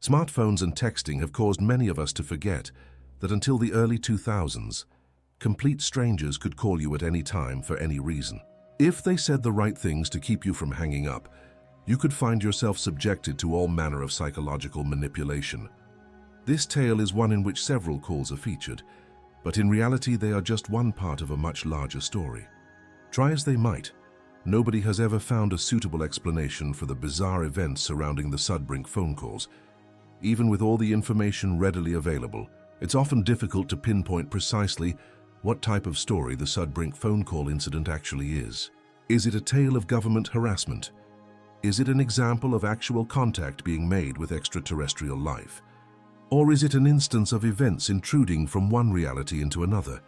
Smartphones and texting have caused many of us to forget that until the early 2000s, complete strangers could call you at any time for any reason. If they said the right things to keep you from hanging up, you could find yourself subjected to all manner of psychological manipulation. This tale is one in which several calls are featured, but in reality they are just one part of a much larger story. Try as they might, nobody has ever found a suitable explanation for the bizarre events surrounding the Sudbrink phone calls. Even with all the information readily available, it's often difficult to pinpoint precisely what type of story the Sudbrink phone call incident actually is. Is it a tale of government harassment? Is it an example of actual contact being made with extraterrestrial life? Or is it an instance of events intruding from one reality into another?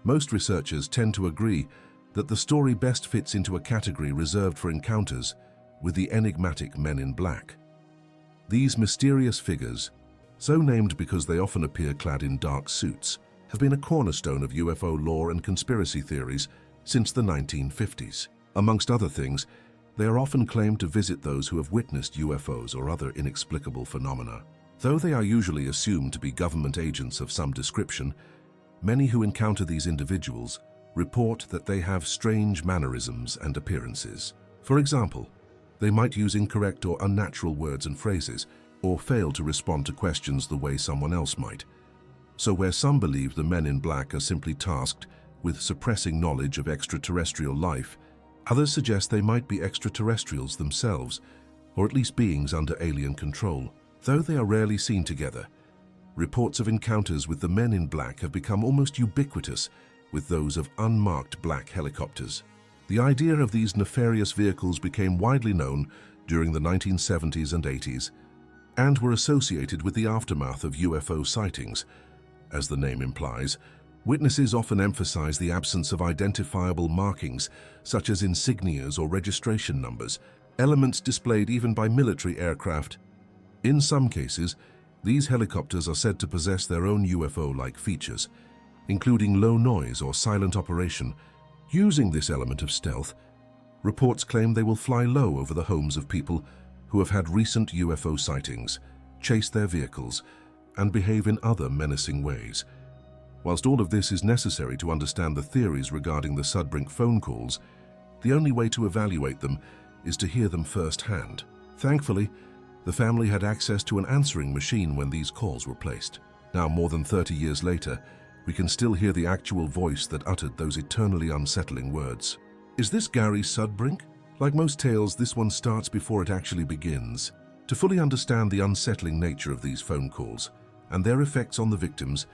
Most researchers tend to agree that the story best fits into a category reserved for encounters with the enigmatic men in black. These mysterious figures, so named because they often appear clad in dark suits, have been a cornerstone of UFO lore and conspiracy theories since the 1950s. Amongst other things, they are often claimed to visit those who have witnessed UFOs or other inexplicable phenomena. Though they are usually assumed to be government agents of some description, many who encounter these individuals report that they have strange mannerisms and appearances. For example, they might use incorrect or unnatural words and phrases, or fail to respond to questions the way someone else might. So where some believe the men in black are simply tasked with suppressing knowledge of extraterrestrial life, others suggest they might be extraterrestrials themselves, or at least beings under alien control. Though they are rarely seen together, reports of encounters with the men in black have become almost ubiquitous with those of unmarked black helicopters. The idea of these nefarious vehicles became widely known during the 1970s and 80s and were associated with the aftermath of UFO sightings. As the name implies, witnesses often emphasize the absence of identifiable markings such as insignias or registration numbers, elements displayed even by military aircraft. In some cases, these helicopters are said to possess their own UFO-like features, including low noise or silent operation. Using this element of stealth, reports claim they will fly low over the homes of people who have had recent UFO sightings, chase their vehicles, and behave in other menacing ways. Whilst all of this is necessary to understand the theories regarding the Sudbrink phone calls, the only way to evaluate them is to hear them firsthand. Thankfully, the family had access to an answering machine when these calls were placed. Now, more than 30 years later, we can still hear the actual voice that uttered those eternally unsettling words. Is this Gary Sudbrink? Like most tales, this one starts before it actually begins. To fully understand the unsettling nature of these phone calls and their effects on the victims,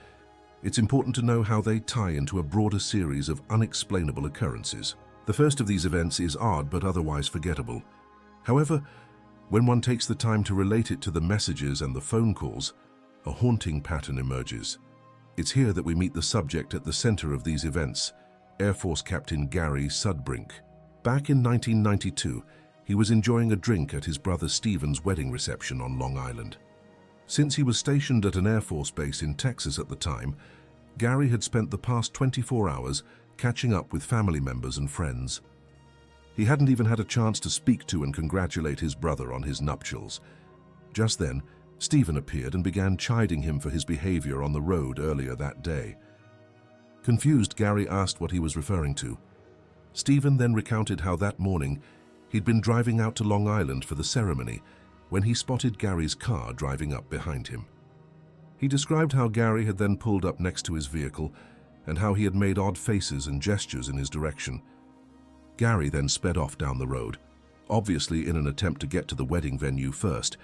it's important to know how they tie into a broader series of unexplainable occurrences. The first of these events is odd but otherwise forgettable. However, when one takes the time to relate it to the messages and the phone calls, a haunting pattern emerges. It's here that we meet the subject at the center of these events, Air Force Captain Gary Sudbrink. Back in 1992, he was enjoying a drink at his brother Stephen's wedding reception on Long Island. Since he was stationed at an Air Force base in Texas at the time, Gary had spent the past 24 hours catching up with family members and friends. He hadn't even had a chance to speak to and congratulate his brother on his nuptials. Just then, Stephen appeared and began chiding him for his behavior on the road earlier that day. Confused, Gary asked what he was referring to. Stephen then recounted how that morning he'd been driving out to Long Island for the ceremony when he spotted Gary's car driving up behind him. He described how Gary had then pulled up next to his vehicle and how he had made odd faces and gestures in his direction. Gary then sped off down the road, obviously in an attempt to get to the wedding venue first.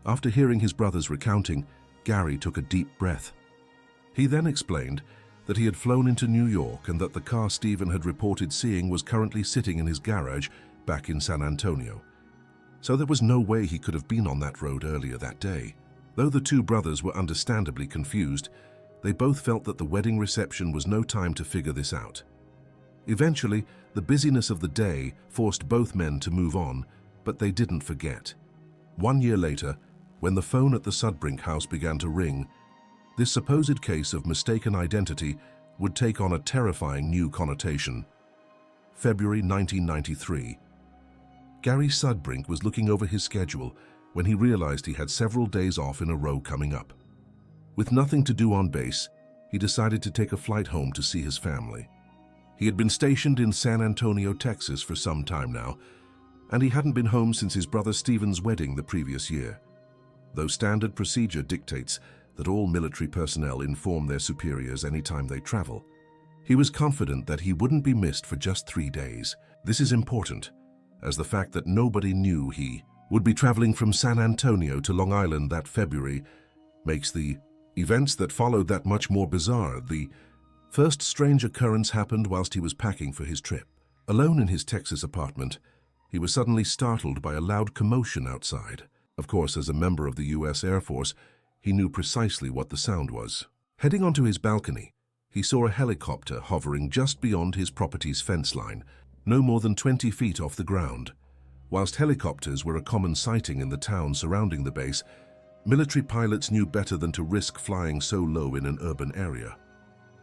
After hearing his brother's recounting, Gary took a deep breath. He then explained that he had flown into New York and that the car Stephen had reported seeing was currently sitting in his garage back in San Antonio. So there was no way he could have been on that road earlier that day. Though the two brothers were understandably confused, they both felt that the wedding reception was no time to figure this out. Eventually, the busyness of the day forced both men to move on, but they didn't forget. 1 year later, when the phone at the Sudbrink house began to ring, this supposed case of mistaken identity would take on a terrifying new connotation. February 1993. Gary Sudbrink was looking over his schedule when he realized he had several days off in a row coming up. With nothing to do on base, he decided to take a flight home to see his family. He had been stationed in San Antonio, Texas for some time now, and he hadn't been home since his brother Stephen's wedding the previous year. Though standard procedure dictates that all military personnel inform their superiors anytime they travel, he was confident that he wouldn't be missed for just 3 days. This is important, as the fact that nobody knew he would be traveling from San Antonio to Long Island that February makes the events that followed that much more bizarre. The first strange occurrence happened whilst he was packing for his trip. Alone in his Texas apartment, he was suddenly startled by a loud commotion outside. Of course, as a member of the U.S. Air Force, he knew precisely what the sound was. Heading onto his balcony, he saw a helicopter hovering just beyond his property's fence line, no more than 20 feet off the ground. Whilst helicopters were a common sighting in the town surrounding the base, military pilots knew better than to risk flying so low in an urban area.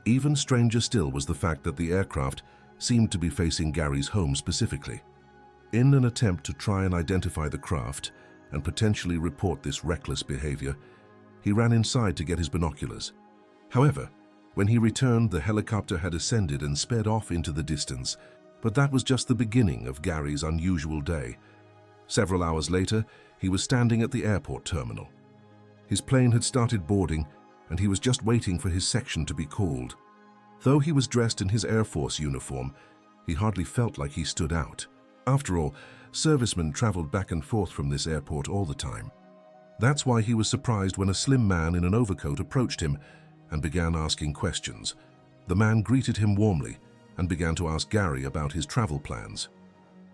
Even stranger still was the fact that the aircraft seemed to be facing Gary's home specifically. In an attempt to try and identify the craft and potentially report this reckless behavior, he ran inside to get his binoculars. However, when he returned, the helicopter had ascended and sped off into the distance, but that was just the beginning of Gary's unusual day. Several hours later, he was standing at the airport terminal. His plane had started boarding, and he was just waiting for his section to be called. Though he was dressed in his Air Force uniform, he hardly felt like he stood out. After all, servicemen traveled back and forth from this airport all the time. That's why he was surprised when a slim man in an overcoat approached him and began asking questions. The man greeted him warmly and began to ask Gary about his travel plans.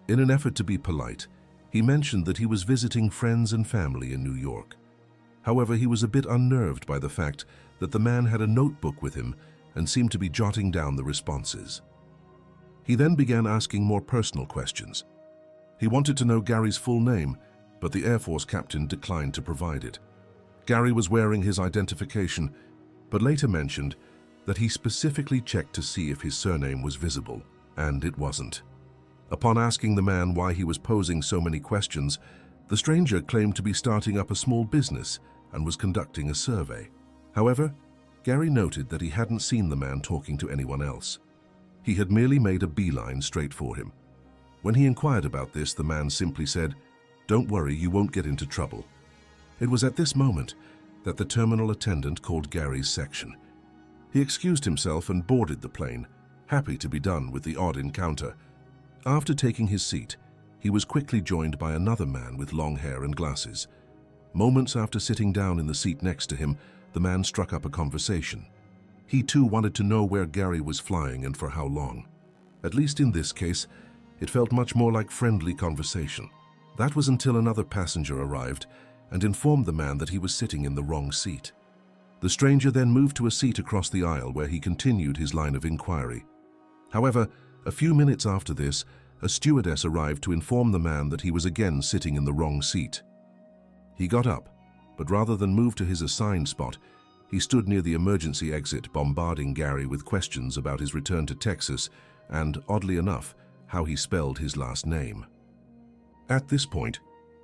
In an effort to be polite, he mentioned that he was visiting friends and family in New York. However, he was a bit unnerved by the fact that the man had a notebook with him and seemed to be jotting down the responses. He then began asking more personal questions. He wanted to know Gary's full name, but the Air Force captain declined to provide it. Gary was wearing his identification, but later mentioned that he specifically checked to see if his surname was visible, and it wasn't. Upon asking the man why he was posing so many questions, the stranger claimed to be starting up a small business and was conducting a survey. However, Gary noted that he hadn't seen the man talking to anyone else. He had merely made a beeline straight for him. When he inquired about this, the man simply said, "Don't worry, you won't get into trouble." It was at this moment that the terminal attendant called Gary's section. He excused himself and boarded the plane, happy to be done with the odd encounter. After taking his seat, he was quickly joined by another man with long hair and glasses. Moments after sitting down in the seat next to him, the man struck up a conversation. He too wanted to know where Gary was flying and for how long. At least in this case, it felt much more like friendly conversation. That was until another passenger arrived and informed the man that he was sitting in the wrong seat. The stranger then moved to a seat across the aisle where he continued his line of inquiry. However, a few minutes after this, a stewardess arrived to inform the man that he was again sitting in the wrong seat. He got up, but rather than move to his assigned spot, he stood near the emergency exit, bombarding Gary with questions about his return to Texas and, oddly enough, how he spelled his last name. At this point,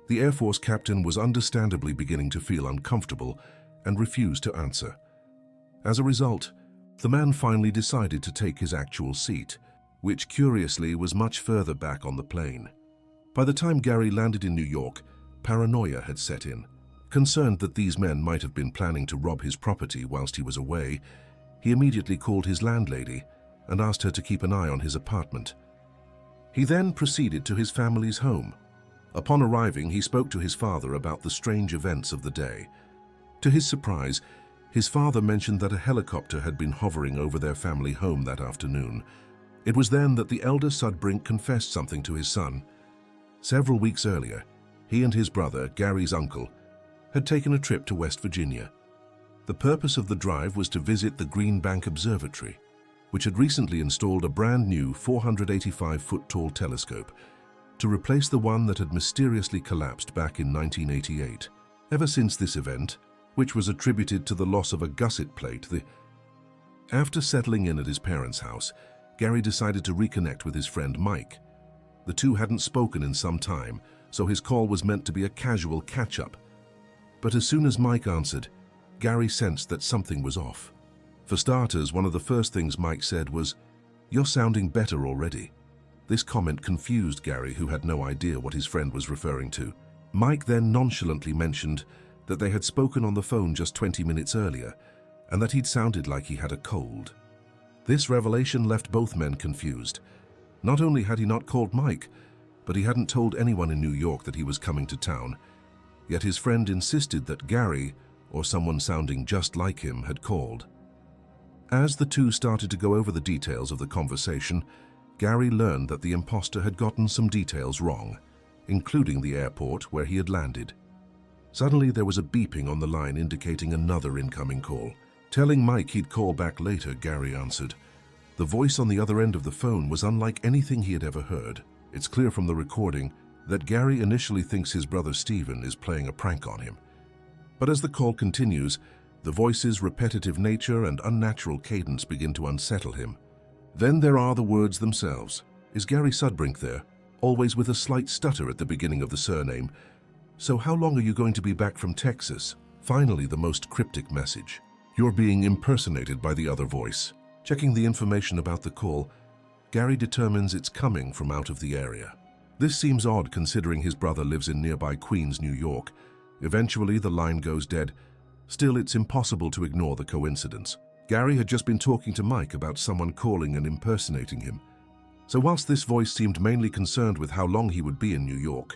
the Air Force captain was understandably beginning to feel uncomfortable and refused to answer. As a result, the man finally decided to take his actual seat, which curiously was much further back on the plane. By the time Gary landed in New York, paranoia had set in. Concerned that these men might have been planning to rob his property whilst he was away, he immediately called his landlady and asked her to keep an eye on his apartment. He then proceeded to his family's home. Upon arriving, he spoke to his father about the strange events of the day. To his surprise, his father mentioned that a helicopter had been hovering over their family home that afternoon. It was then that the elder Sudbrink confessed something to his son. Several weeks earlier, he and his brother, Gary's uncle, had taken a trip to West Virginia. The purpose of the drive was to visit the Green Bank Observatory, which had recently installed a brand new 485-foot-tall telescope to replace the one that had mysteriously collapsed back in 1988. Ever since this event, which was attributed to the loss of a gusset plate, after settling in at his parents' house, Gary decided to reconnect with his friend Mike. The two hadn't spoken in some time, so his call was meant to be a casual catch-up. But as soon as Mike answered, Gary sensed that something was off. For starters, one of the first things Mike said was, "You're sounding better already." This comment confused Gary, who had no idea what his friend was referring to. Mike then nonchalantly mentioned that they had spoken on the phone just 20 minutes earlier, and that he'd sounded like he had a cold. This revelation left both men confused. Not only had he not called Mike, but he hadn't told anyone in New York that he was coming to town. Yet his friend insisted that Gary, or someone sounding just like him, had called. As the two started to go over the details of the conversation, Gary learned that the imposter had gotten some details wrong, including the airport where he had landed. Suddenly there was a beeping on the line indicating another incoming call. Telling Mike he'd call back later, Gary answered. The voice on the other end of the phone was unlike anything he had ever heard. It's clear from the recording that Gary initially thinks his brother Stephen is playing a prank on him. But as the call continues, the voice's repetitive nature and unnatural cadence begin to unsettle him. Then there are the words themselves. Is Gary Sudbrink there? Always with a slight stutter at the beginning of the surname. So how long are you going to be back from Texas? Finally, the most cryptic message. You're being impersonated by the other voice. Checking the information about the call, Gary determines it's coming from out of the area. This seems odd considering his brother lives in nearby Queens, New York. Eventually, the line goes dead. Still, it's impossible to ignore the coincidence. Gary had just been talking to Mike about someone calling and impersonating him. So whilst this voice seemed mainly concerned with how long he would be in New York,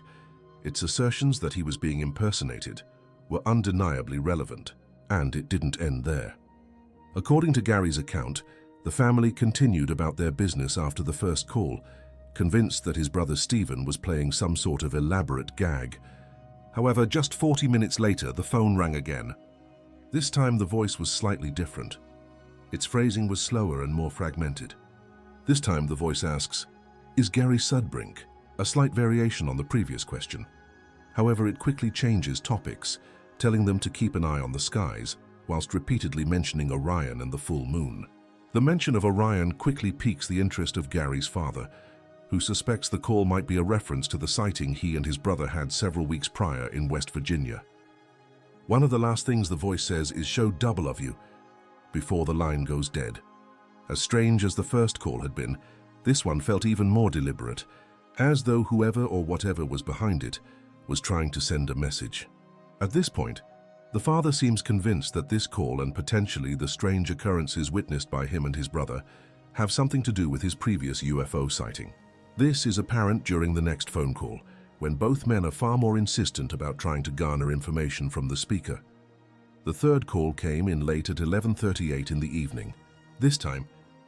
its assertions that he was being impersonated were undeniably relevant, and it didn't end there. According to Gary's account, the family continued about their business after the first call, convinced that his brother Stephen was playing some sort of elaborate gag. However, just 40 minutes later, the phone rang again. This time the voice was slightly different. Its phrasing was slower and more fragmented. This time the voice asks, "Is Gary Sudbrink?" A slight variation on the previous question. However, it quickly changes topics, telling them to keep an eye on the skies, whilst repeatedly mentioning Orion and the full moon. The mention of Orion quickly piques the interest of Gary's father, who suspects the call might be a reference to the sighting he and his brother had several weeks prior in West Virginia. One of the last things the voice says is "show double of you," before the line goes dead. As strange as the first call had been, this one felt even more deliberate, as though whoever or whatever was behind it was trying to send a message. At this point, the father seems convinced that this call and potentially the strange occurrences witnessed by him and his brother have something to do with his previous UFO sighting. This is apparent during the next phone call, when both men are far more insistent about trying to garner information from the speaker. The third call came in late at 11:38 in the evening. This time,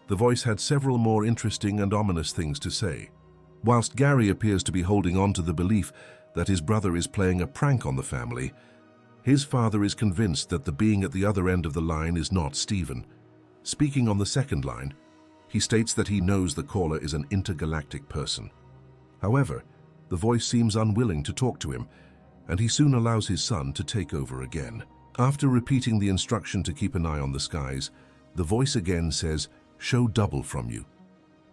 the voice had several more interesting and ominous things to say. Whilst Gary appears to be holding on to the belief that his brother is playing a prank on the family, his father is convinced that the being at the other end of the line is not Stephen. Speaking on the second line, he states that he knows the caller is an intergalactic person. However, the voice seems unwilling to talk to him, and he soon allows his son to take over again. After repeating the instruction to keep an eye on the skies, the voice again says, "show double from you."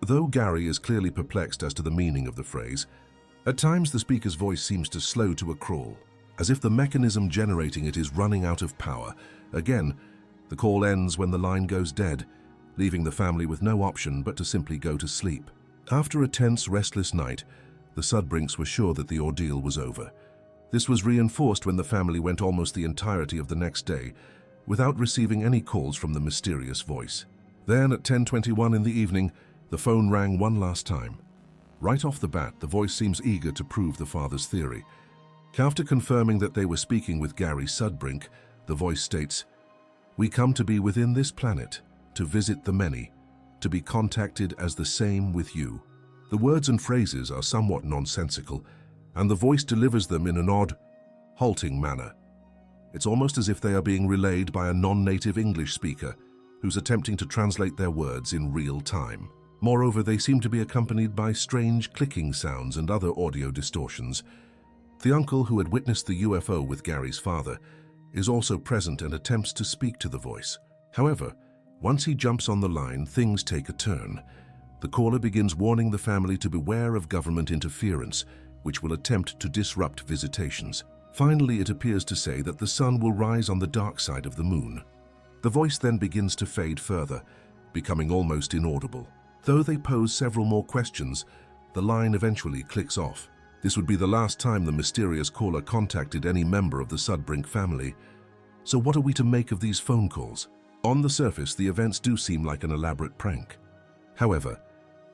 Though Gary is clearly perplexed as to the meaning of the phrase, at times the speaker's voice seems to slow to a crawl, as if the mechanism generating it is running out of power. Again, the call ends when the line goes dead, leaving the family with no option but to simply go to sleep. After a tense, restless night, the Sudbrinks were sure that the ordeal was over. This was reinforced when the family went almost the entirety of the next day without receiving any calls from the mysterious voice. Then at 10:21 in the evening, the phone rang one last time. Right off the bat, the voice seems eager to prove the father's theory. After confirming that they were speaking with Gary Sudbrink, the voice states, "We come to be within this planet, to visit the many, to be contacted as the same with you." The words and phrases are somewhat nonsensical, and the voice delivers them in an odd, halting manner. It's almost as if they are being relayed by a non-native English speaker who's attempting to translate their words in real time. Moreover, they seem to be accompanied by strange clicking sounds and other audio distortions. The uncle who had witnessed the UFO with Gary's father is also present and attempts to speak to the voice. However, once he jumps on the line, things take a turn. The caller begins warning the family to beware of government interference, which will attempt to disrupt visitations. Finally, it appears to say that the sun will rise on the dark side of the moon. The voice then begins to fade further, becoming almost inaudible. Though they pose several more questions, the line eventually clicks off. This would be the last time the mysterious caller contacted any member of the Sudbrink family. So what are we to make of these phone calls? On the surface, the events do seem like an elaborate prank. However,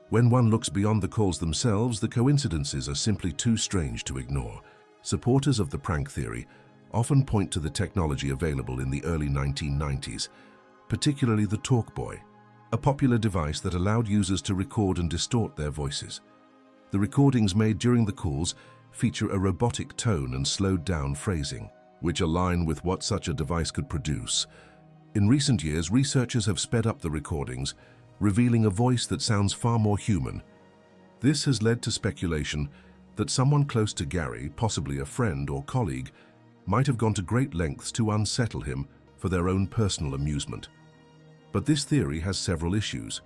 when one looks beyond the calls themselves, the coincidences are simply too strange to ignore. Supporters of the prank theory often point to the technology available in the early 1990s, particularly the TalkBoy, a popular device that allowed users to record and distort their voices. The recordings made during the calls feature a robotic tone and slowed-down phrasing, which align with what such a device could produce. In recent years, researchers have sped up the recordings, revealing a voice that sounds far more human. This has led to speculation that someone close to Gary, possibly a friend or colleague, might have gone to great lengths to unsettle him for their own personal amusement. But this theory has several issues.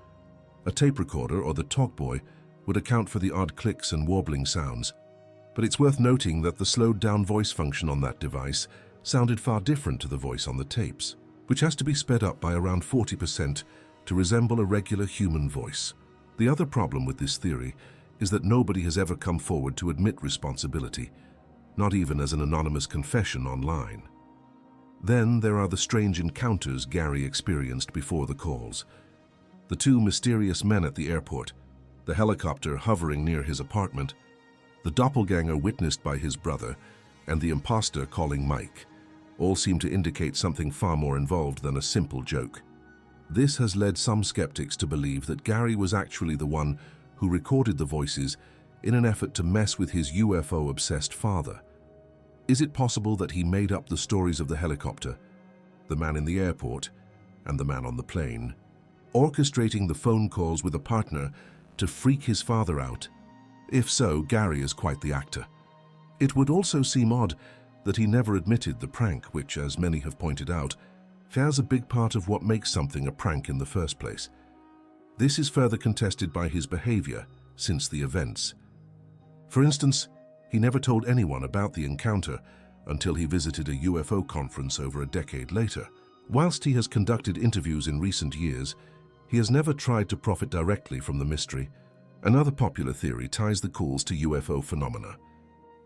A tape recorder or the TalkBoy would account for the odd clicks and warbling sounds, but it's worth noting that the slowed-down voice function on that device sounded far different to the voice on the tapes, which has to be sped up by around 40% to resemble a regular human voice. The other problem with this theory is that nobody has ever come forward to admit responsibility, not even as an anonymous confession online. Then there are the strange encounters Gary experienced before the calls. The two mysterious men at the airport, the helicopter hovering near his apartment, the doppelganger witnessed by his brother, and the imposter calling Mike, all seem to indicate something far more involved than a simple joke. This has led some skeptics to believe that Gary was actually the one who recorded the voices in an effort to mess with his UFO-obsessed father. Is it possible that he made up the stories of the helicopter, the man in the airport, and the man on the plane, orchestrating the phone calls with a partner to freak his father out? If so, Gary is quite the actor. It would also seem odd that he never admitted the prank, which, as many have pointed out, fares a big part of what makes something a prank in the first place. This is further contested by his behavior since the events. For instance, he never told anyone about the encounter until he visited a UFO conference over a decade later. Whilst he has conducted interviews in recent years, he has never tried to profit directly from the mystery. Another popular theory ties the calls to UFO phenomena.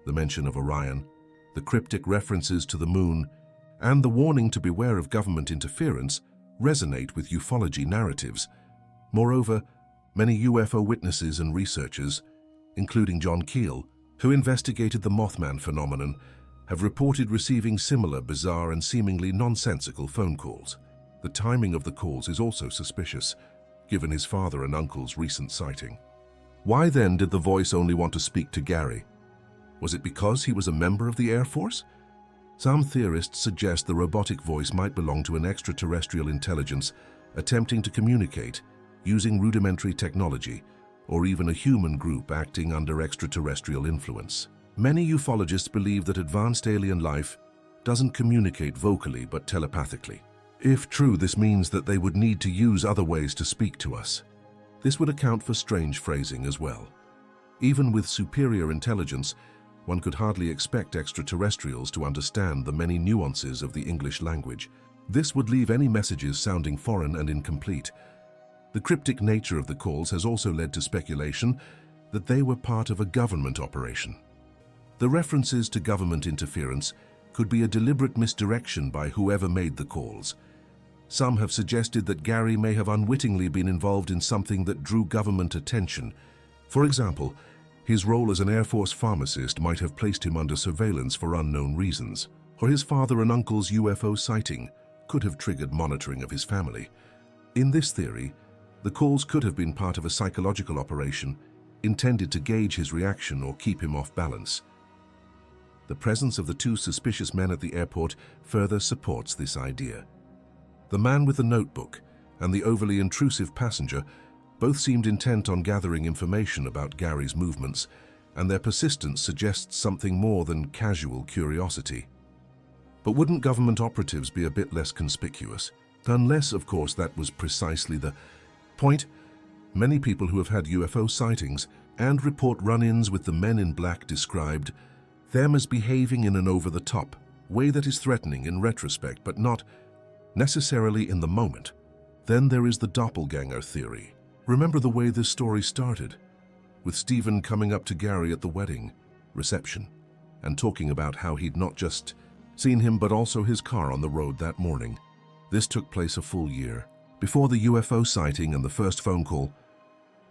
The mention of Orion, the cryptic references to the moon, and the warning to beware of government interference resonate with ufology narratives. Moreover, many UFO witnesses and researchers, including John Keel, who investigated the Mothman phenomenon, have reported receiving similar bizarre and seemingly nonsensical phone calls. The timing of the calls is also suspicious, given his father and uncle's recent sighting. Why then did the voice only want to speak to Gary? Was it because he was a member of the Air Force? Some theorists suggest the robotic voice might belong to an extraterrestrial intelligence attempting to communicate using rudimentary technology, or even a human group acting under extraterrestrial influence. Many ufologists believe that advanced alien life doesn't communicate vocally but telepathically. If true, this means that they would need to use other ways to speak to us. This would account for strange phrasing as well. Even with superior intelligence, one could hardly expect extraterrestrials to understand the many nuances of the English language. This would leave any messages sounding foreign and incomplete. The cryptic nature of the calls has also led to speculation that they were part of a government operation. The references to government interference could be a deliberate misdirection by whoever made the calls. Some have suggested that Gary may have unwittingly been involved in something that drew government attention. For example, his role as an Air Force pharmacist might have placed him under surveillance for unknown reasons, or his father and uncle's UFO sighting could have triggered monitoring of his family. In this theory, the calls could have been part of a psychological operation intended to gauge his reaction or keep him off balance. The presence of the two suspicious men at the airport further supports this idea. The man with the notebook and the overly intrusive passenger both seemed intent on gathering information about Gary's movements, and their persistence suggests something more than casual curiosity. But wouldn't government operatives be a bit less conspicuous? Unless, of course, that was precisely the point. Many people who have had UFO sightings and report run-ins with the men in black described them as behaving in an over-the-top way that is threatening in retrospect but not necessarily in the moment. Then there is the doppelganger theory. Remember the way this story started, with Stephen coming up to Gary at the wedding reception and talking about how he'd not just seen him but also his car on the road that morning. This took place a full year before the UFO sighting and the first phone call,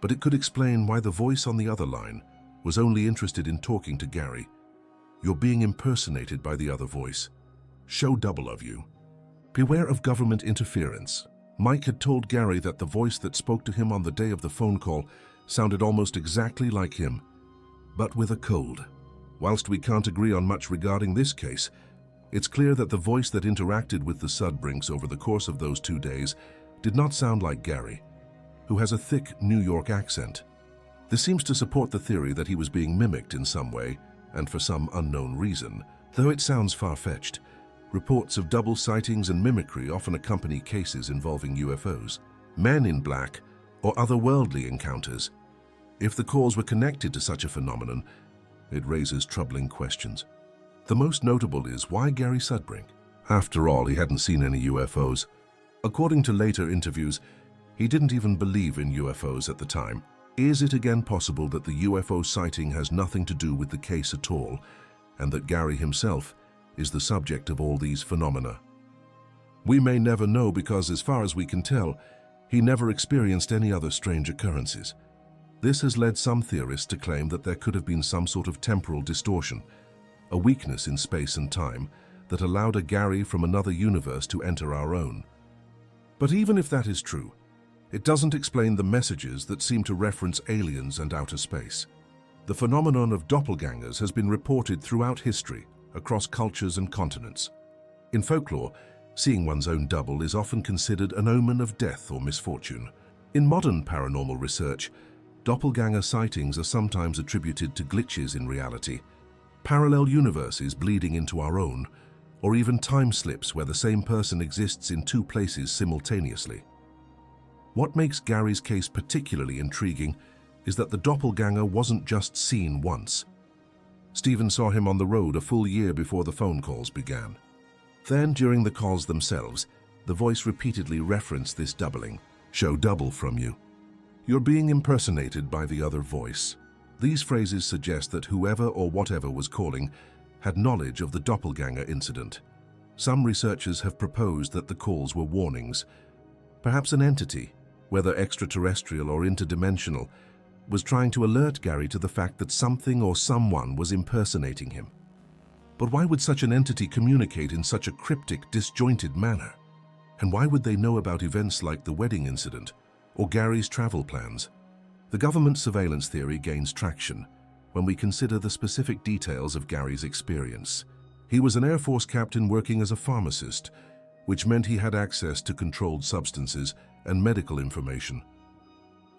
but it could explain why the voice on the other line was only interested in talking to Gary. You're being impersonated by the other voice. Show double of you. Beware of government interference. Mike had told Gary that the voice that spoke to him on the day of the phone call sounded almost exactly like him, but with a cold. Whilst we can't agree on much regarding this case, it's clear that the voice that interacted with the Sudbrinks over the course of those 2 days did not sound like Gary, who has a thick New York accent. This seems to support the theory that he was being mimicked in some way, and for some unknown reason. Though it sounds far-fetched, reports of double sightings and mimicry often accompany cases involving UFOs, men in black, or otherworldly encounters. If the calls were connected to such a phenomenon, it raises troubling questions. The most notable is why Gary Sudbrink? After all, he hadn't seen any UFOs. According to later interviews, he didn't even believe in UFOs at the time. Is it again possible that the UFO sighting has nothing to do with the case at all, and that Gary himself is the subject of all these phenomena? We may never know because, as far as we can tell, he never experienced any other strange occurrences. This has led some theorists to claim that there could have been some sort of temporal distortion, a weakness in space and time that allowed a Gary from another universe to enter our own. But even if that is true, it doesn't explain the messages that seem to reference aliens and outer space. The phenomenon of doppelgangers has been reported throughout history, across cultures and continents. In folklore, seeing one's own double is often considered an omen of death or misfortune. In modern paranormal research, doppelganger sightings are sometimes attributed to glitches in reality, parallel universes bleeding into our own, or even time slips where the same person exists in two places simultaneously. What makes Gary's case particularly intriguing is that the doppelganger wasn't just seen once. Stephen saw him on the road a full year before the phone calls began. Then, during the calls themselves, the voice repeatedly referenced this doubling. Show double from you. You're being impersonated by the other voice. These phrases suggest that whoever or whatever was calling had knowledge of the doppelganger incident. Some researchers have proposed that the calls were warnings. Perhaps an entity, whether extraterrestrial or interdimensional, was trying to alert Gary to the fact that something or someone was impersonating him. But why would such an entity communicate in such a cryptic, disjointed manner? And why would they know about events like the wedding incident or Gary's travel plans? The government surveillance theory gains traction when we consider the specific details of Gary's experience. He was an Air Force captain working as a pharmacist, which meant he had access to controlled substances and medical information.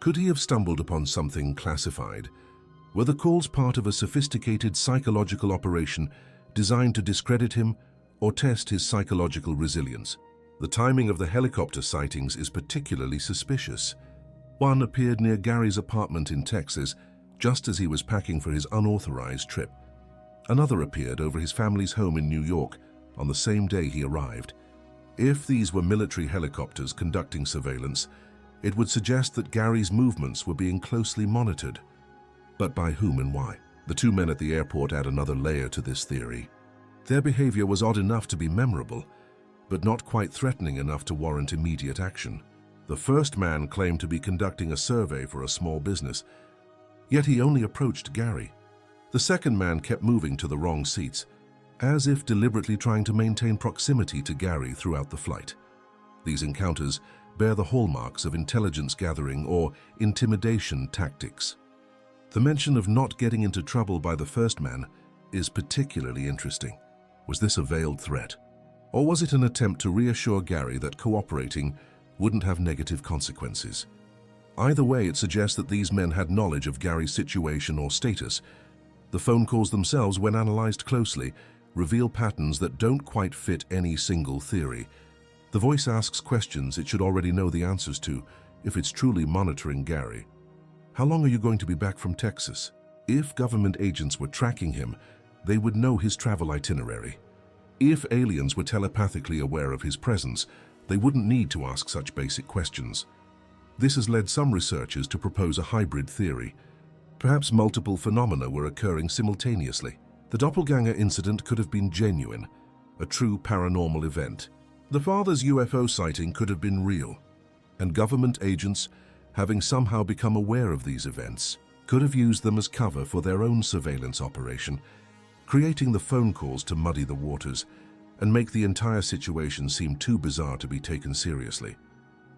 Could he have stumbled upon something classified? Were the calls part of a sophisticated psychological operation designed to discredit him or test his psychological resilience? The timing of the helicopter sightings is particularly suspicious. One appeared near Gary's apartment in Texas just as he was packing for his unauthorized trip. Another appeared over his family's home in New York on the same day he arrived. If these were military helicopters conducting surveillance, it would suggest that Gary's movements were being closely monitored. But by whom and why? The two men at the airport add another layer to this theory. Their behavior was odd enough to be memorable, but not quite threatening enough to warrant immediate action. The first man claimed to be conducting a survey for a small business, yet he only approached Gary. The second man kept moving to the wrong seats, as if deliberately trying to maintain proximity to Gary throughout the flight. These encounters bear the hallmarks of intelligence gathering or intimidation tactics. The mention of not getting into trouble by the first man is particularly interesting. Was this a veiled threat? Or was it an attempt to reassure Gary that cooperating wouldn't have negative consequences? Either way, it suggests that these men had knowledge of Gary's situation or status. The phone calls themselves, when analyzed closely, reveal patterns that don't quite fit any single theory. The voice asks questions it should already know the answers to if it's truly monitoring Gary. How long are you going to be back from Texas? If government agents were tracking him, they would know his travel itinerary. If aliens were telepathically aware of his presence, they wouldn't need to ask such basic questions. This has led some researchers to propose a hybrid theory. Perhaps multiple phenomena were occurring simultaneously. The doppelganger incident could have been genuine, a true paranormal event. The father's UFO sighting could have been real, and government agents, having somehow become aware of these events, could have used them as cover for their own surveillance operation, creating the phone calls to muddy the waters and make the entire situation seem too bizarre to be taken seriously.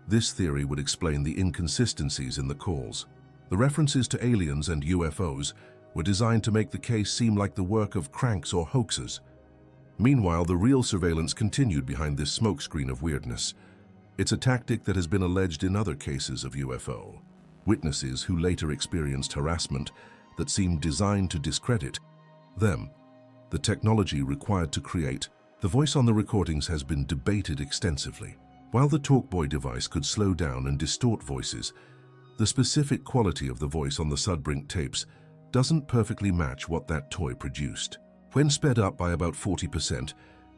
This theory would explain the inconsistencies in the calls. The references to aliens and UFOs were designed to make the case seem like the work of cranks or hoaxers. Meanwhile, the real surveillance continued behind this smokescreen of weirdness. It's a tactic that has been alleged in other cases of UFO. Witnesses who later experienced harassment that seemed designed to discredit them. The technology required to create the voice on the recordings has been debated extensively. While the TalkBoy device could slow down and distort voices, the specific quality of the voice on the Sudbrink tapes doesn't perfectly match what that toy produced. When sped up by about 40%,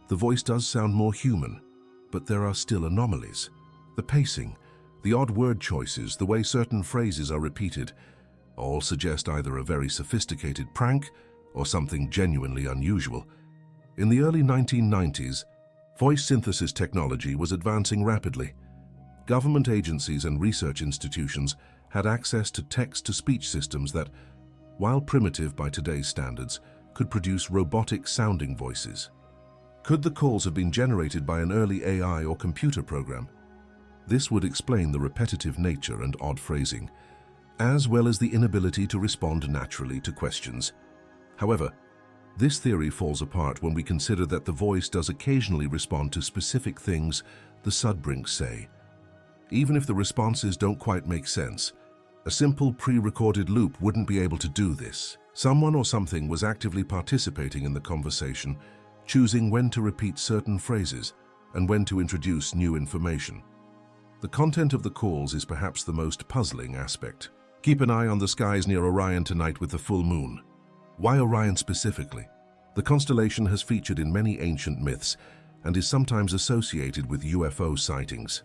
the voice does sound more human, but there are still anomalies. The pacing, the odd word choices, the way certain phrases are repeated, all suggest either a very sophisticated prank or something genuinely unusual. In the early 1990s, voice synthesis technology was advancing rapidly. Government agencies and research institutions had access to text-to-speech systems that, while primitive by today's standards, could produce robotic-sounding voices. Could the calls have been generated by an early AI or computer program? This would explain the repetitive nature and odd phrasing, as well as the inability to respond naturally to questions. However, this theory falls apart when we consider that the voice does occasionally respond to specific things the Sudbrinks say. Even if the responses don't quite make sense, a simple pre-recorded loop wouldn't be able to do this. Someone or something was actively participating in the conversation, choosing when to repeat certain phrases and when to introduce new information. The content of the calls is perhaps the most puzzling aspect. Keep an eye on the skies near Orion tonight with the full moon. Why Orion specifically? The constellation has featured in many ancient myths and is sometimes associated with UFO sightings.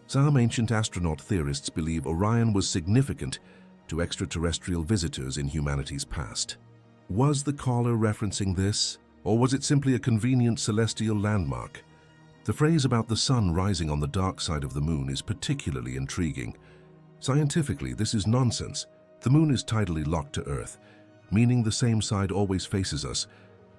Some ancient astronaut theorists believe Orion was significant to extraterrestrial visitors in humanity's past. Was the caller referencing this, or was it simply a convenient celestial landmark? The phrase about the sun rising on the dark side of the moon is particularly intriguing. Scientifically, this is nonsense. The moon is tidally locked to Earth, meaning the same side always faces us,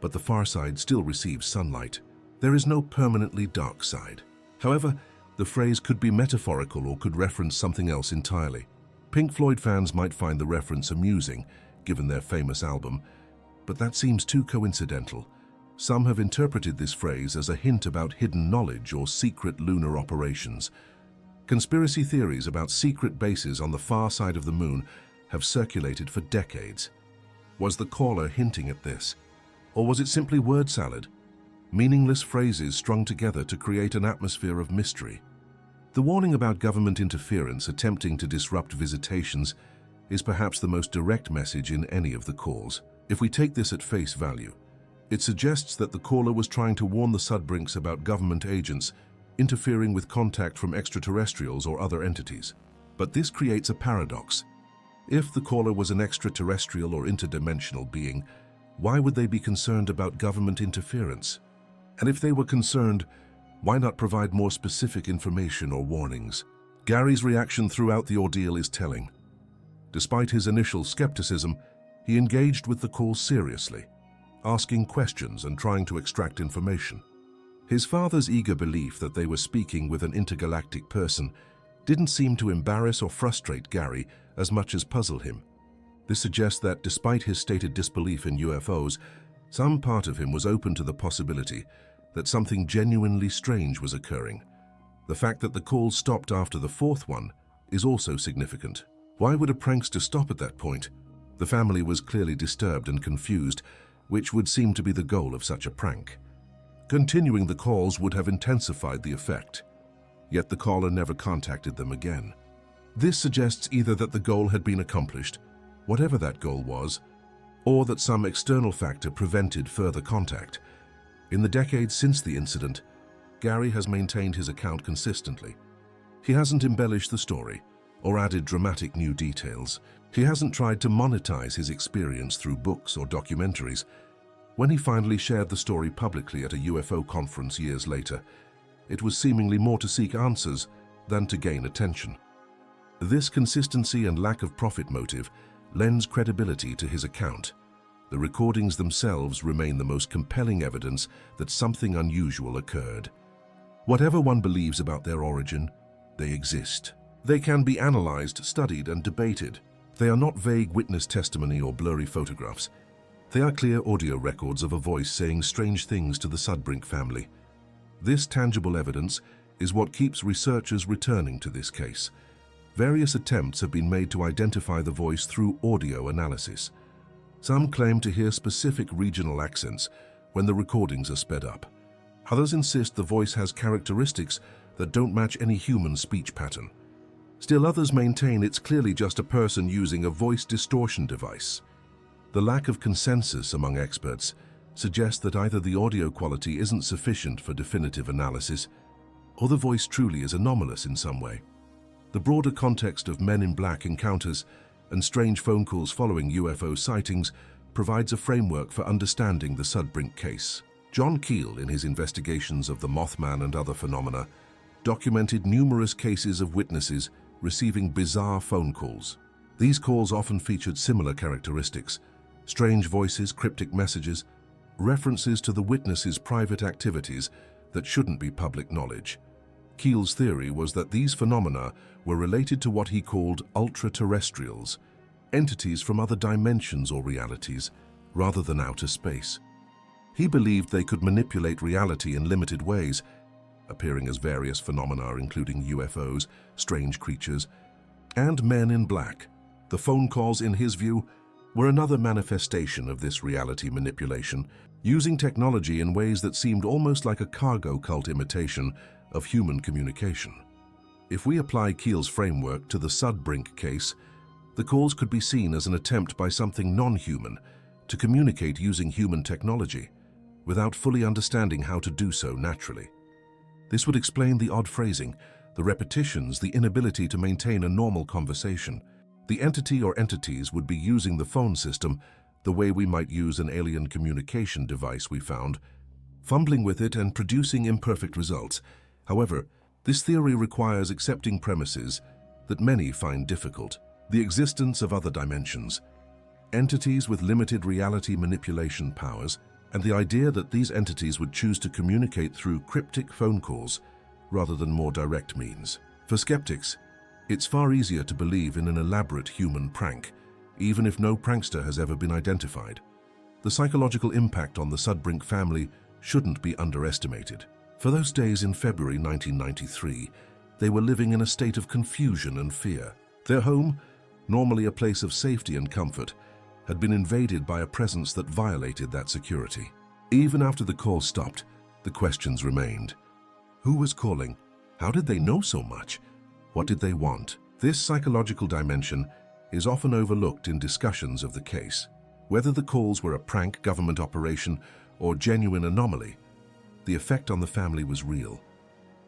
but the far side still receives sunlight. There is no permanently dark side. However, the phrase could be metaphorical or could reference something else entirely. Pink Floyd fans might find the reference amusing, given their famous album, but that seems too coincidental. Some have interpreted this phrase as a hint about hidden knowledge or secret lunar operations. Conspiracy theories about secret bases on the far side of the moon have circulated for decades. Was the caller hinting at this? Or was it simply word salad? Meaningless phrases strung together to create an atmosphere of mystery. The warning about government interference attempting to disrupt visitations is perhaps the most direct message in any of the calls. If we take this at face value, it suggests that the caller was trying to warn the Sudbrinks about government agents interfering with contact from extraterrestrials or other entities. But this creates a paradox. If the caller was an extraterrestrial or interdimensional being, why would they be concerned about government interference? And if they were concerned, why not provide more specific information or warnings? Gary's reaction throughout the ordeal is telling. Despite his initial skepticism, he engaged with the call seriously, asking questions and trying to extract information. His father's eager belief that they were speaking with an intergalactic person didn't seem to embarrass or frustrate Gary as much as puzzle him. This suggests that despite his stated disbelief in UFOs, some part of him was open to the possibility that something genuinely strange was occurring. The fact that the call stopped after the fourth one is also significant. Why would a prankster stop at that point? The family was clearly disturbed and confused, which would seem to be the goal of such a prank. Continuing the calls would have intensified the effect. Yet the caller never contacted them again. This suggests either that the goal had been accomplished, whatever that goal was, or that some external factor prevented further contact. In the decades since the incident, Gary has maintained his account consistently. He hasn't embellished the story or added dramatic new details. He hasn't tried to monetize his experience through books or documentaries. When he finally shared the story publicly at a UFO conference years later, it was seemingly more to seek answers than to gain attention. This consistency and lack of profit motive lends credibility to his account. The recordings themselves remain the most compelling evidence that something unusual occurred. Whatever one believes about their origin, they exist. They can be analyzed, studied, and debated. They are not vague witness testimony or blurry photographs. They are clear audio records of a voice saying strange things to the Sudbrink family. This tangible evidence is what keeps researchers returning to this case. Various attempts have been made to identify the voice through audio analysis. Some claim to hear specific regional accents when the recordings are sped up. Others insist the voice has characteristics that don't match any human speech pattern. Still others maintain it's clearly just a person using a voice distortion device. The lack of consensus among experts suggests that either the audio quality isn't sufficient for definitive analysis, or the voice truly is anomalous in some way. The broader context of Men in Black encounters and strange phone calls following UFO sightings provides a framework for understanding the Sudbrink case. John Keel, in his investigations of the Mothman and other phenomena, documented numerous cases of witnesses receiving bizarre phone calls. These calls often featured similar characteristics: strange voices, cryptic messages, references to the witness's private activities that shouldn't be public knowledge. Keel's theory was that these phenomena were related to what he called ultra-terrestrials, entities from other dimensions or realities, rather than outer space. He believed they could manipulate reality in limited ways, appearing as various phenomena including UFOs, strange creatures, and Men in Black. The phone calls, in his view, were another manifestation of this reality manipulation, using technology in ways that seemed almost like a cargo cult imitation of human communication. If we apply Keel's framework to the Sudbrink case, the calls could be seen as an attempt by something non-human to communicate using human technology, without fully understanding how to do so naturally. This would explain the odd phrasing, the repetitions, the inability to maintain a normal conversation. The entity or entities would be using the phone system the way we might use an alien communication device we found, fumbling with it and producing imperfect results. However, this theory requires accepting premises that many find difficult: the existence of other dimensions, entities with limited reality manipulation powers, and the idea that these entities would choose to communicate through cryptic phone calls rather than more direct means. For skeptics, it's far easier to believe in an elaborate human prank, even if no prankster has ever been identified. The psychological impact on the Sudbrink family shouldn't be underestimated. For those days in February 1993, they were living in a state of confusion and fear. Their home, normally a place of safety and comfort, had been invaded by a presence that violated that security. Even after the call stopped, the questions remained. Who was calling? How did they know so much? What did they want? This psychological dimension is often overlooked in discussions of the case. Whether the calls were a prank, government operation, or genuine anomaly, the effect on the family was real.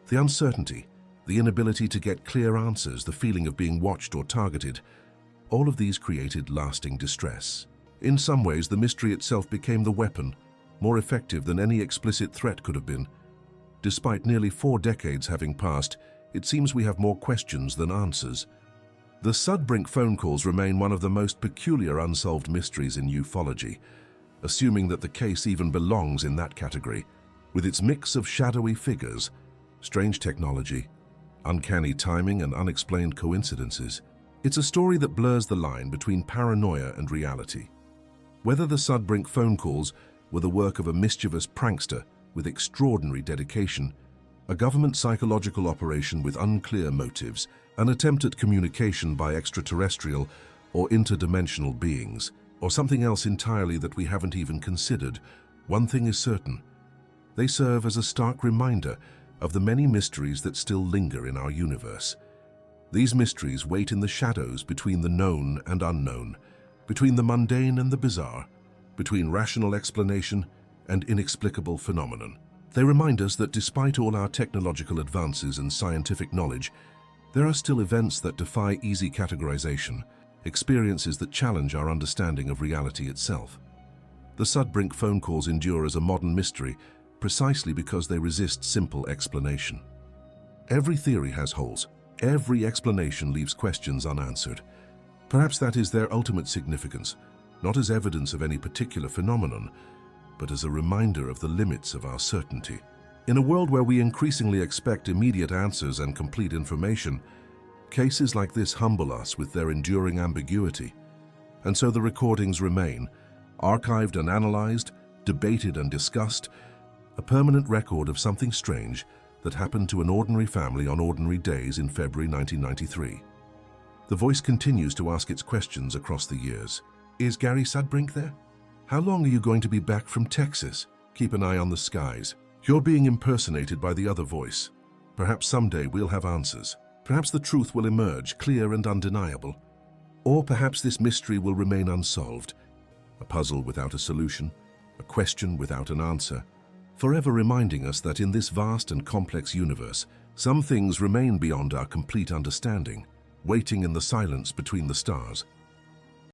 The uncertainty, the inability to get clear answers, the feeling of being watched or targeted, all of these created lasting distress. In some ways, the mystery itself became the weapon, more effective than any explicit threat could have been. Despite nearly 4 decades having passed, it seems we have more questions than answers. The Sudbrink phone calls remain one of the most peculiar unsolved mysteries in ufology, assuming that the case even belongs in that category. With its mix of shadowy figures, strange technology, uncanny timing, and unexplained coincidences, it's a story that blurs the line between paranoia and reality. Whether the Sudbrink phone calls were the work of a mischievous prankster with extraordinary dedication, a government psychological operation with unclear motives, an attempt at communication by extraterrestrial or interdimensional beings, or something else entirely that we haven't even considered, one thing is certain: they serve as a stark reminder of the many mysteries that still linger in our universe. These mysteries wait in the shadows between the known and unknown, between the mundane and the bizarre, between rational explanation and inexplicable phenomenon. They remind us that despite all our technological advances and scientific knowledge, there are still events that defy easy categorization, experiences that challenge our understanding of reality itself. The Sudbrink phone calls endure as a modern mystery precisely because they resist simple explanation. Every theory has holes. Every explanation leaves questions unanswered. Perhaps that is their ultimate significance, not as evidence of any particular phenomenon, but as a reminder of the limits of our certainty. In a world where we increasingly expect immediate answers and complete information, cases like this humble us with their enduring ambiguity. And so the recordings remain, archived and analyzed, debated and discussed, a permanent record of something strange that happened to an ordinary family on ordinary days in February 1993. The voice continues to ask its questions across the years. Is Gary Sudbrink there? How long are you going to be back from Texas? Keep an eye on the skies. You're being impersonated by the other voice. Perhaps someday we'll have answers. Perhaps the truth will emerge, clear and undeniable. Or perhaps this mystery will remain unsolved, a puzzle without a solution, a question without an answer, forever reminding us that in this vast and complex universe, some things remain beyond our complete understanding, waiting in the silence between the stars.